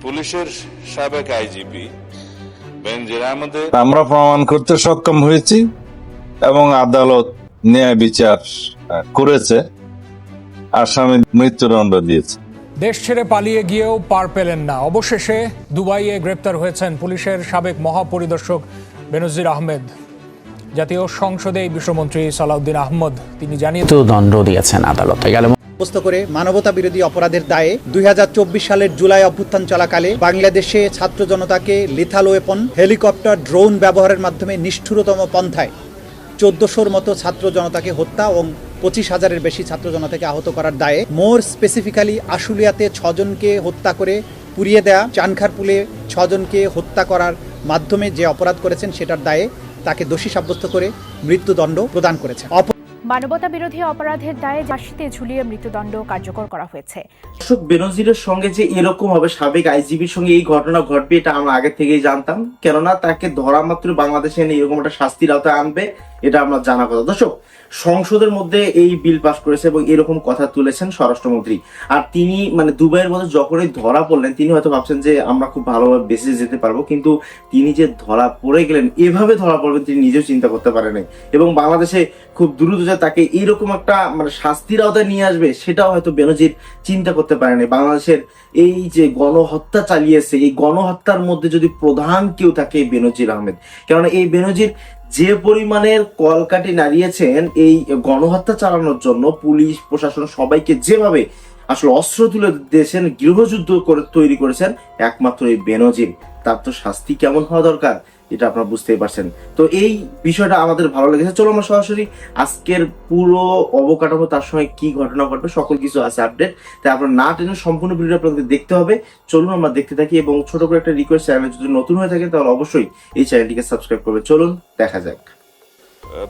পুলিশের সাবেক আইজিপি বেনজির আহমেদের আমরা প্রমাণ করতে সক্ষম হয়েছি এবং আদালত ন্যায় বিচার করেছে, আসামি মৃত্যুদণ্ড দিয়েছে। দেশ ছেড়ে পালিয়ে গিয়েও পার পেলেন না, অবশেষে দুবাইয়ে গ্রেপ্তার হয়েছেন পুলিশের সাবেক মহাপরিদর্শক বেনজির আহমেদ। জাতীয় সংসদে বিষয়মন্ত্রী সালাউদ্দিন আহমদ তিনি জানিয়ে দণ্ড দিয়েছেন আদালতে। করে মানবতা বিরোধী অপরাধের দায়ে 2024 সালের জুলাই অভ্যুত্থান চলাকালে বাংলাদেশে ছাত্র জনতাকে লিথাল ওয়েপন, হেলিকপ্টার, ড্রোন ব্যবহারের মাধ্যমে নিষ্ঠুরতম পন্থায় 1400-র মতো ছাত্র জনতাকে হত্যা এবং 25,000-এর বেশি ছাত্র জনতাকে আহত করার দায়ে, মোর স্পেসিফিক্যালি আশুলিয়াতে 6 জনকে হত্যা করে পুড়িয়ে দেয়া, চানখারপুলে 6 জনকে হত্যা করার মাধ্যমে যে অপরাধ করেছেন সেটার দায়ে তাকে দোষী সাব্যস্ত করে মৃত্যুদণ্ড প্রদান করেছে। মানবতা বিরোধী অপরাধের দায়ে ফাঁসিতে ঝুলিয়ে মৃত্যুদণ্ড কার্যকর করা হয়েছে। বেনজিরের সঙ্গে যে এরকম হবে, সাবেক আইজিবির সঙ্গে এই ঘটনা ঘটবে এটা আমরা আগে থেকেই জানতাম, কেননা তাকে ধরা মাত্র বাংলাদেশে এনে এরকম একটা শাস্তির আওতায় আনবে এটা আমরা জানা কথা। দর্শক, সংসদের মধ্যে এই বিল পাস করেছে এবং এরকম কথা তুলেছেন স্বরাষ্ট্রমন্ত্রী। আর তিনি দুবাইয়ের মধ্যে যখনই ধরা পড়লেন তিনি হয়তো ভাবছেন যে আমরা খুব ভালোভাবে বেঁচে যেতে পারবো, কিন্তু তিনি যে ধরা পড়ে গেলেন, এভাবে ধরা পড়বেন তিনি নিজেও চিন্তা করতে পারেনি। এবং বাংলাদেশে খুব দ্রুত যে তাকে এইরকম একটা শাস্তির আওতায় নিয়ে আসবে সেটাও হয়তো বেনজির চিন্তা করতে পারেনি। বাংলাদেশের এই যে গণহত্যা চালিয়েছে, এই গণহত্যার মধ্যে যদি প্রধান কেউ থাকে বেনজির আহমেদ, কেননা এই বেনজির যে পরিমাণের কলকাঠি নাড়িয়েছেন এই গণহত্যা চালানোর জন্য, পুলিশ প্রশাসন সবাইকে যেভাবে আসলে অস্ত্র তুলে দিয়েছেন, গৃহযুদ্ধ করে তৈরি করেছেন একমাত্র এই বেনজির, তার তো শাস্তি কেমন হওয়া দরকার এটা আপনারা বুঝতেই পারছেন। তো এই বিষয়টা আমাদের ভালো লেগেছে। চলো আমরা সরাসরি আজকের পুরো অবকাঠামো, তার সঙ্গে কি ঘটনা ঘটবে সকল কিছু আছে আপডেট, তাই আপনারা না টেনে সম্পূর্ণ ভিডিওটা আপনাদের দেখতে হবে। চলুন আমরা দেখতে থাকি এবং ছোট করে একটা রিকোয়েস্ট, চ্যানেলে যদি নতুন হয়ে থাকেন তাহলে অবশ্যই এই চ্যানেলটিকে সাবস্ক্রাইব করবে। চলুন দেখা যাক।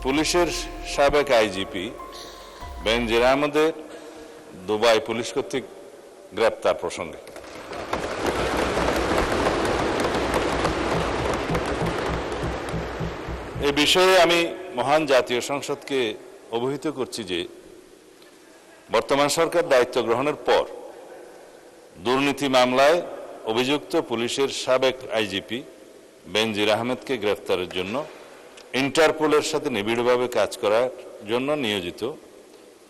পুলিশের সাবেক আইজিপি বেনজির আহমেদের দুবাই পুলিশ কর্তৃক গ্রেপ্তার প্রসঙ্গে এ বিষয়ে আমি মহান জাতীয় সংসদকে অবহিত করছি যে বর্তমান সরকার দায়িত্ব গ্রহণের পর দুর্নীতি মামলায় অভিযুক্ত পুলিশের সাবেক আইজিপি বেনজির আহমেদকে গ্রেফতারের জন্য ইন্টারপোলের সাথে নিবিড়ভাবে কাজ করার জন্য নিয়োজিত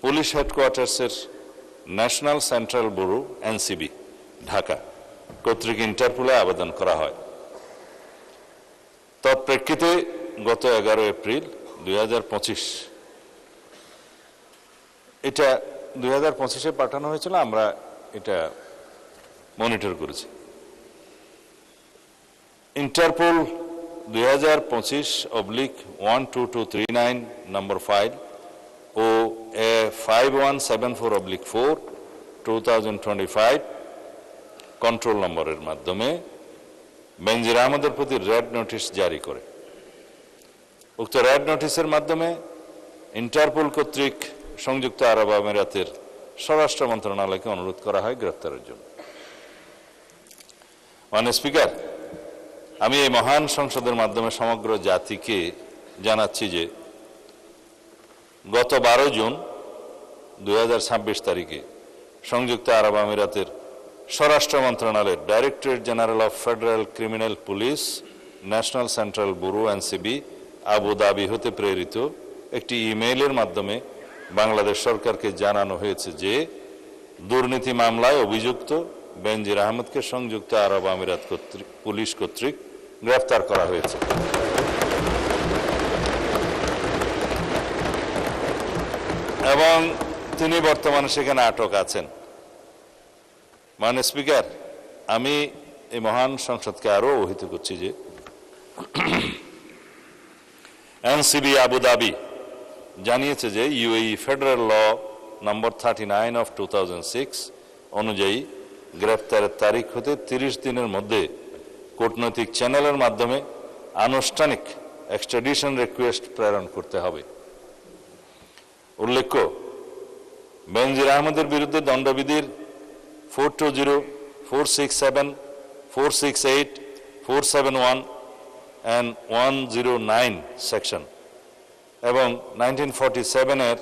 পুলিশ হেডকোয়ার্টার্সের national central bureau NCB Dhaka কর্তৃক ইন্টারপোলে আবেদন করা হয়। তৎপ্রেক্ষিতে গত 11 এপ্রিল 2025 এটা 2025-এ পাঠানো হয়েছিল, আমরা এটা মনিটর করেছি। ইন্টারপোল 2025/12239 নম্বর ফাইল ও 5174/4 2025 কন্ট্রোল নম্বরের মাধ্যমে বেনজির আহমেদের প্রতি রেড নোটিশ জারি করে। উক্ত রেড নোটিশের মাধ্যমে ইন্টারপোল কর্তৃক সংযুক্ত আরব আমিরাতের স্বরাষ্ট্র মন্ত্রণালয়কে অনুরোধ করা হয় গ্রেফতারের জন্য। মাননীয় স্পিকার, আমি এই মহান সংসদের মাধ্যমে সমগ্র জাতিকে জানাচ্ছি যে গত 12 জুন 2026 তারিখে সংযুক্ত আরব আমিরাতের স্বরাষ্ট্র মন্ত্রণালয়ের directorate general of federal criminal police national central bureau NCB Abu Dhabi হতে প্রেরিত একটি ইমেইলের মাধ্যমে বাংলাদেশ সরকারকে জানানো হয়েছে যে দুর্নীতি মামলায় অভিযুক্ত বেনজির আহমেদকে সংযুক্ত আরব আমিরাত পুলিশ কর্তৃক গ্রেফতার করা হয়েছে এবং তিনি বর্তমানে সেখানে আটক আছেন। মাননীয় স্পিকার, আমি এই মহান সংসদকে আরো অবহিত করছি যে এনসিবি আবুধাবি জানিয়েছে যে ইউএই ফেডারেল ল নম্বর 39/2006 অনুযায়ী গ্রেফতারের তারিখ হতে 30 দিনের মধ্যে কূটনৈতিক চ্যানেলের মাধ্যমে আনুষ্ঠানিক এক্সট্রাডিশন রিকোয়েস্ট প্রেরণ করতে হবে। উল্লেখ্য, বেনজির আহমেদের বিরুদ্ধে দণ্ডবিধির 420, 467, 468, 471 and 109 সেকশন এবং 1947-এর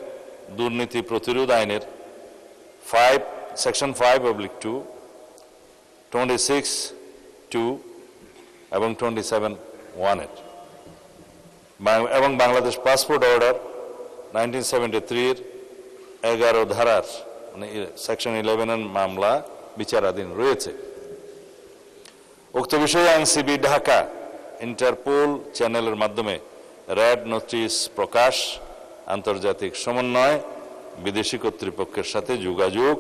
দুর্নীতি প্রতিরোধ আইনের সেকশন 5/2 26(2) এবং 27(1) এবং বাংলাদেশ পাসপোর্ট অর্ডার 1973 এর 11 ধারার মানে সেকশন 11 মামলা বিচারাধীন রয়েছে। উক্ত বিষয়ে এনসিবি ঢাকা ইন্টারপোল চ্যানেলের মাধ্যমে রেড নোটিশ প্রকাশ, আন্তর্জাতিক সমন্বয়, বিদেশি কর্তৃপক্ষের সাথে যোগাযোগ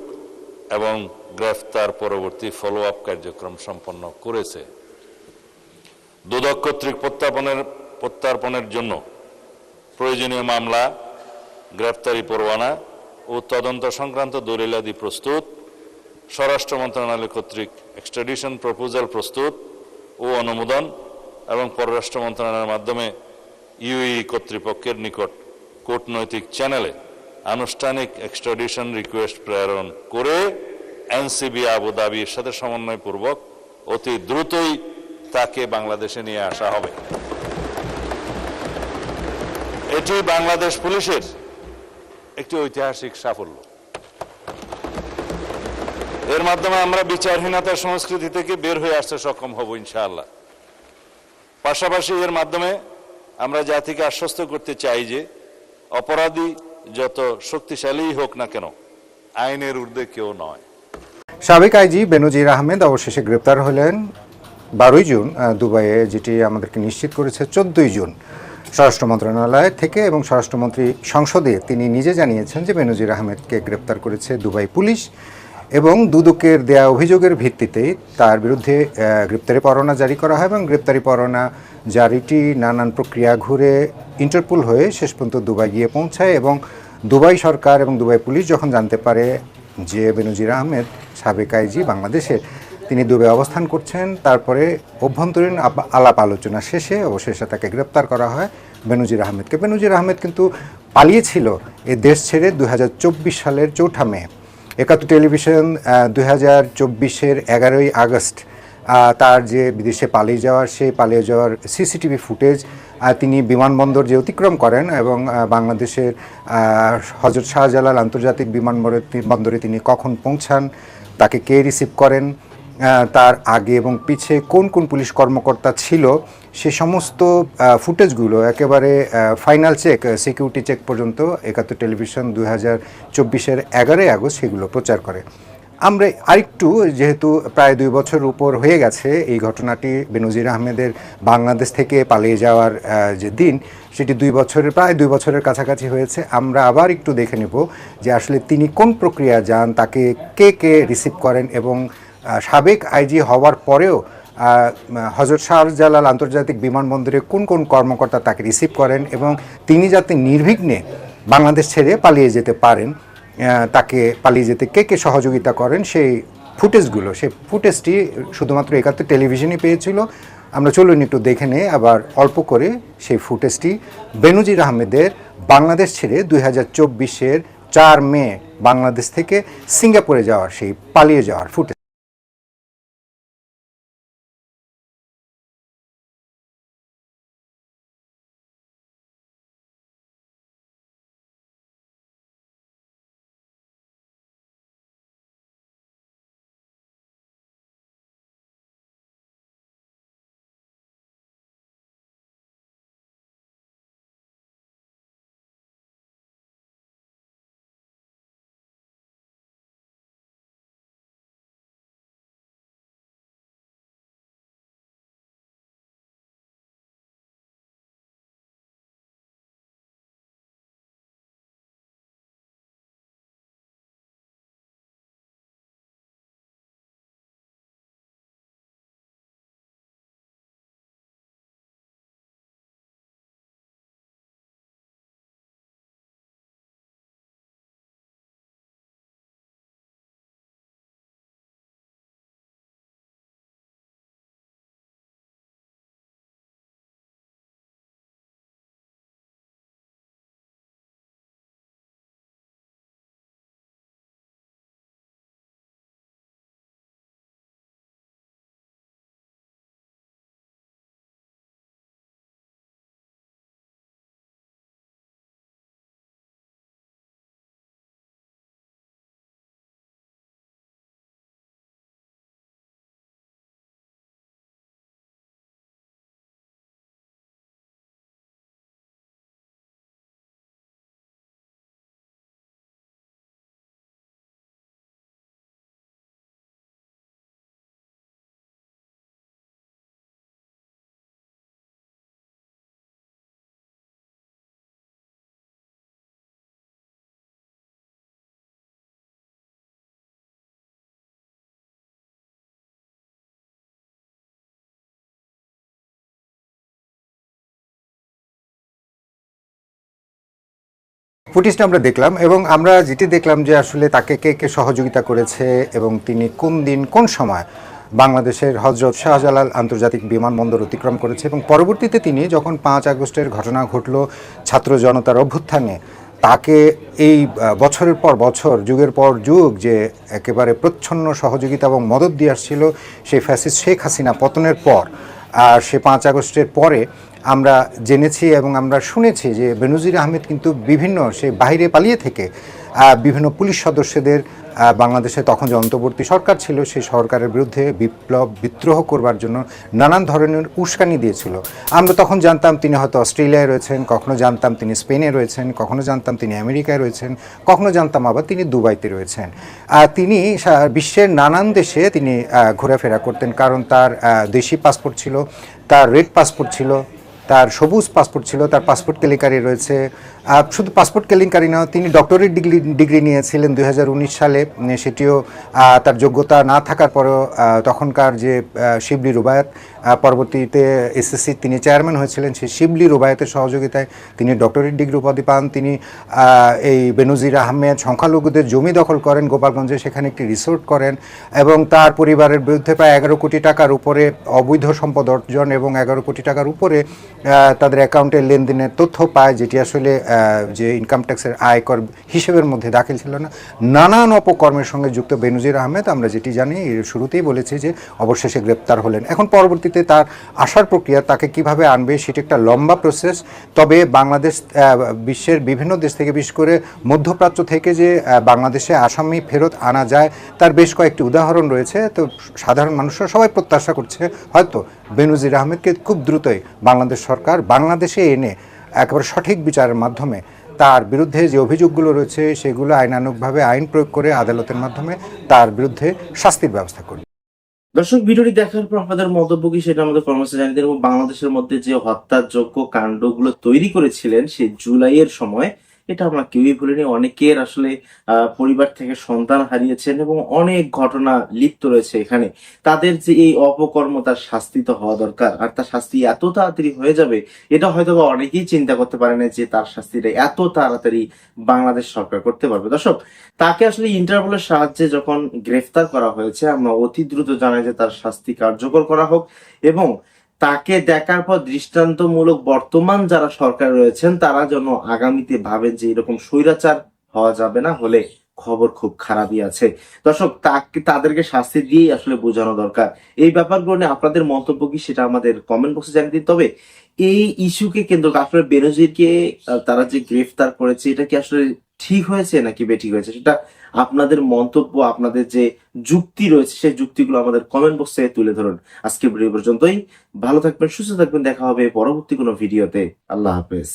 এবং গ্রেফতার পরবর্তী ফলো আপ কার্যক্রম সম্পন্ন করেছে। দুদক কর্তৃক প্রত্যর্পণের জন্য প্রয়োজনীয় মামলা, গ্রেফতারি পরোয়ানা ও তদন্ত সংক্রান্ত দলিলাদি প্রস্তুত, স্বরাষ্ট্র মন্ত্রণালয় কর্তৃক এক্সট্রাডিশন প্রপোজাল প্রস্তুত ও অনুমোদন এবং পররাষ্ট্র মন্ত্রণালয়ের মাধ্যমে ইউএই কর্তৃপক্ষের নিকট কূটনৈতিক চ্যানেলে আনুষ্ঠানিক এক্সট্রাডিশন রিকোয়েস্ট প্রেরণ করে এনসিবি আবুধাবির সাথে সমন্বয়পূর্বক অতি দ্রুতই তাকে বাংলাদেশে নিয়ে আসা হবে। এটি বাংলাদেশ পুলিশের একটি ঐতিহাসিক সাফল্য। এর মাধ্যমে আমরা বিচারহীনতার সংস্কৃতি থেকে বের হয়ে আসতে সক্ষম হব ইনশাআল্লাহ। পাশাপাশি এর মাধ্যমে আমরা জাতিকে আশ্বস্ত করতে চাই যে অপরাধী যত শক্তিশালী হোক না কেন, আইনের ঊর্ধ্বে কেউ নয়। সাবেক আইজি বেনজির আহমেদ অবশেষে গ্রেপ্তার হলেন 12 জুন দুবাইয়ে, যেটি আমাদেরকে নিশ্চিত করেছে 14 জুন স্বরাষ্ট্র মন্ত্রণালয় থেকে, এবং স্বরাষ্ট্রমন্ত্রী সংসদে তিনি নিজে জানিয়েছেন যে বেনজির আহমেদকে গ্রেপ্তার করেছে দুবাই পুলিশ এবং দুদকের দেয়া অভিযোগের ভিত্তিতেই তার বিরুদ্ধে গ্রেপ্তারি পরোয়ানা জারি করা হয় এবং গ্রেপ্তারি পরোয়ানা জারিটি নানান প্রক্রিয়া ঘুরে ইন্টারপোল হয়ে শেষ পর্যন্ত দুবাই গিয়ে পৌঁছায়। এবং দুবাই সরকার এবং দুবাই পুলিশ যখন জানতে পারে যে বেনজির আহমেদ সাবেক আইজি বাংলাদেশের, তিনি দুবাই অবস্থান করছেন, তারপরে অভ্যন্তরীণ আলাপ আলোচনা শেষে অবশেষে তাকে গ্রেপ্তার করা হয় বেনজির আহমেদকে। বেনজির আহমেদ কিন্তু পালিয়েছিল এ দেশ ছেড়ে 2024 সালের 4 মে। একাত্তর টেলিভিশন 2024-এর 11 আগস্ট তার যে বিদেশে পালিয়ে যাওয়ার, সেই পালিয়ে যাওয়ার সিসিটিভি ফুটেজ তিনি বিমানবন্দর যে অতিক্রম করেন এবং বাংলাদেশের হযরত শাহজালাল আন্তর্জাতিক বিমানবন্দরে তিনি কখন পৌঁছান, তাকে কে রিসিভ করেন, তার আগে এবং পিছে কোন কোন পুলিশ কর্মকর্তা ছিল, সে সমস্ত ফুটেজগুলো একেবারে ফাইনাল চেক, সিকিউরিটি চেক পর্যন্ত একাত্তর টেলিভিশন 2024-এর 11 আগস্ট সেগুলো প্রচার করে। আমরা আরেকটু, যেহেতু প্রায় 2 বছর উপর হয়ে গেছে এই ঘটনাটি বেনজির আহমেদের বাংলাদেশ থেকে পালিয়ে যাওয়ার যে দিন, সেটি প্রায় 2 বছরের কাছাকাছি হয়েছে। আমরা আবার একটু দেখে নেব যে আসলে তিনি কোন প্রক্রিয়া যান, তাকে কে কে রিসিভ করেন এবং সাবেক আইজি হওয়ার পরেও হযরত শাহজালাল আন্তর্জাতিক বিমানবন্দরে কোন কোন কর্মকর্তা তাকে রিসিভ করেন এবং তিনি যাতে নির্বিঘ্নে বাংলাদেশ ছেড়ে পালিয়ে যেতে পারেন, তাকে পালিয়ে যেতে কে কে সহযোগিতা করেন, সেই ফুটেজটি শুধুমাত্র একাত্তর টেলিভিশনই পেয়েছিল। আমরা চলুন একটু দেখে নেই আবার অল্প করে সেই ফুটেজটি, বেনজির আহমেদের বাংলাদেশ ছেড়ে 2024-এর 4 মে বাংলাদেশ থেকে সিঙ্গাপুরে যাওয়ার, সেই পালিয়ে যাওয়ার ফুটেজ। ফুটেজটা আমরা দেখলাম এবং আমরা যেটি দেখলাম যে আসলে তাকে কে কে সহযোগিতা করেছে এবং তিনি কোন দিন কোন সময় বাংলাদেশের হজরত শাহজালাল আন্তর্জাতিক বিমানবন্দর অতিক্রম করেছে এবং পরবর্তীতে তিনি যখন 5 আগস্টের ঘটনা ঘটলো ছাত্র জনতার অভ্যুত্থানে তাকে এই বছরের পর বছর যুগের পর যুগ যে একেবারে প্রচ্ছন্ন সহযোগিতা এবং মদত দিয়ে আসছিল সেই ফ্যাসিস্ট শেখ হাসিনা পতনের পর আর সে 5 আগস্টের পরে আমরা জেনেছি এবং আমরা শুনেছি যে বেনজির আহমেদ কিন্তু বিভিন্ন সে বাইরে পালিয়ে থেকে বিভিন্ন পুলিশ সদস্যদের বাংলাদেশে তখন যে অন্তর্বর্তী সরকার ছিল সেই সরকারের বিরুদ্ধে বিদ্রোহ করবার জন্য নানান ধরনের উস্কানি দিয়েছিল। আমরা তখন জানতাম তিনি হয়তো অস্ট্রেলিয়ায় রয়েছেন, কখনো জানতাম তিনি স্পেনে রয়েছেন, কখনো জানতাম তিনি আমেরিকায় রয়েছেন, কখনো জানতাম আবার তিনি দুবাইতে রয়েছেন। তিনি বিশ্বের নানান দেশে তিনি ঘোরাফেরা করতেন, কারণ তার দেশি পাসপোর্ট ছিল, তার রেড পাসপোর্ট ছিল, তার সবুজ পাসপোর্ট ছিল, তার পাসপোর্ট কেলেঙ্কারি রয়েছে। শুধু পাসপোর্ট কেলেঙ্কারি নয়, তিনি ডক্টরেট ডিগ্রি নিয়েছিলেন 2019 সালে, সেটিও তার যোগ্যতা না থাকার পরেও তখনকার যে শিবলি রুবায়েত, পরবর্তীতে এসএসসি তিনি চেয়ারম্যান হয়েছিলেন, সেই শিবলি রুবায়েতের সহযোগিতায় তিনি ডক্টরেট ডিগ্রি উপাধি পান। তিনি এই বেনজির আহমেদ সংখ্যালঘুদের জমি দখল করেন গোপালগঞ্জে, সেখানে একটি রিসোর্ট করেন এবং তার পরিবারের বিরুদ্ধে প্রায় 11 কোটি টাকার উপরে অবৈধ সম্পদ অর্জন এবং 11 কোটি টাকার উপরে তাদের অ্যাকাউন্টের লেনদেনের তথ্য পায়, যেটি আসলে যে ইনকাম ট্যাক্সের আয়কর হিসেবের মধ্যে দাখিল ছিল না। নানান অপকর্মের সঙ্গে যুক্ত বেনজির আহমেদ, আমরা যেটি জানি শুরুতেই বলেছি যে অবশেষে গ্রেপ্তার হলেন। এখন পরবর্তীতে তার আসার প্রক্রিয়া, তাকে কিভাবে আনবে সেটি একটা লম্বা প্রসেস। তবে বাংলাদেশ বিশ্বের বিভিন্ন দেশ থেকে, বিশেষ করে মধ্যপ্রাচ্য থেকে যে বাংলাদেশে আসামি ফেরত আনা যায় তার বেশ কয়েকটি উদাহরণ রয়েছে। তো সাধারণ মানুষরা সবাই প্রত্যাশা করছে হয়তো বেনজির আহমেদকে খুব দ্রুতই বাংলাদেশ সরকার বাংলাদেশে এনে একেবারে সঠিক বিচারের মাধ্যমে তার বিরুদ্ধে যে অভিযোগগুলো রয়েছে সেগুলো আইনানুগভাবে আইন প্রয়োগ করে আদালতের মাধ্যমে তার বিরুদ্ধে শাস্তির ব্যবস্থা করবে। দর্শক, ভিডিওটি দেখার পর আপনাদের মন্তব্য কি সেটা আমাদের কর্মসূচি জানিয়ে দেন। এবং বাংলাদেশের মধ্যে যে হত্যাযোগ্য কাণ্ডগুলো তৈরি করেছিলেন সেই জুলাইয়ের সময়, এটা আমরা কেউই ভুলিনি। অনেকের আসলে পরিবার থেকে সন্তান হারিয়েছেন এবং অনেক ঘটনা লিপ্ত রয়েছে এখানে। তাদের যে এই অপকর্ম, তার শাস্তি তো হওয়া দরকার। আর তার শাস্তি এত তাড়াতাড়ি হয়ে যাবে এটা হয়তো বা অনেকেই চিন্তা করতে পারে না যে তার শাস্তিটা এত তাড়াতাড়ি বাংলাদেশ সরকার করতে পারবে। দর্শক, তাকে আসলে ইন্টারপোলের সাহায্যে যখন গ্রেফতার করা হয়েছে, আমরা অতি দ্রুত জানাই যে তার শাস্তি কার্যকর করা হোক এবং তাকে দেখার পর দৃষ্টান্তমূলক বর্তমান যারা সরকার রয়েছেন তারা যেন আগামীতে ভাবেন যে এরকম স্বৈরাচার হওয়া যাবে না, হলে খবর খুব খারাপই আছে। দর্শক, তাদেরকে শাস্তি দিয়েই আসলে বোঝানো দরকার। এই ব্যাপারগুলো নিয়ে আপনাদের মন্তব্য কি সেটা আমাদের কমেন্ট বক্সে জানিয়ে দিন। তবে এই ইস্যুকে কেন্দ্র করে আসলে বেনজিরকে তারা যে গ্রেফতার করেছে এটা কি আসলে ঠিক হয়েছে নাকি বেঠিক হয়েছে, সেটা আপনাদের মন্তব্য, আপনাদের যে যুক্তি রয়েছে সেই যুক্তিগুলো আমাদের কমেন্ট বক্সে তুলে ধরুন। আজকে ভিডিও পর্যন্তই। ভালো থাকবেন, সুস্থ থাকবেন, দেখা হবে পরবর্তী কোনো ভিডিওতে। আল্লাহ হাফেজ।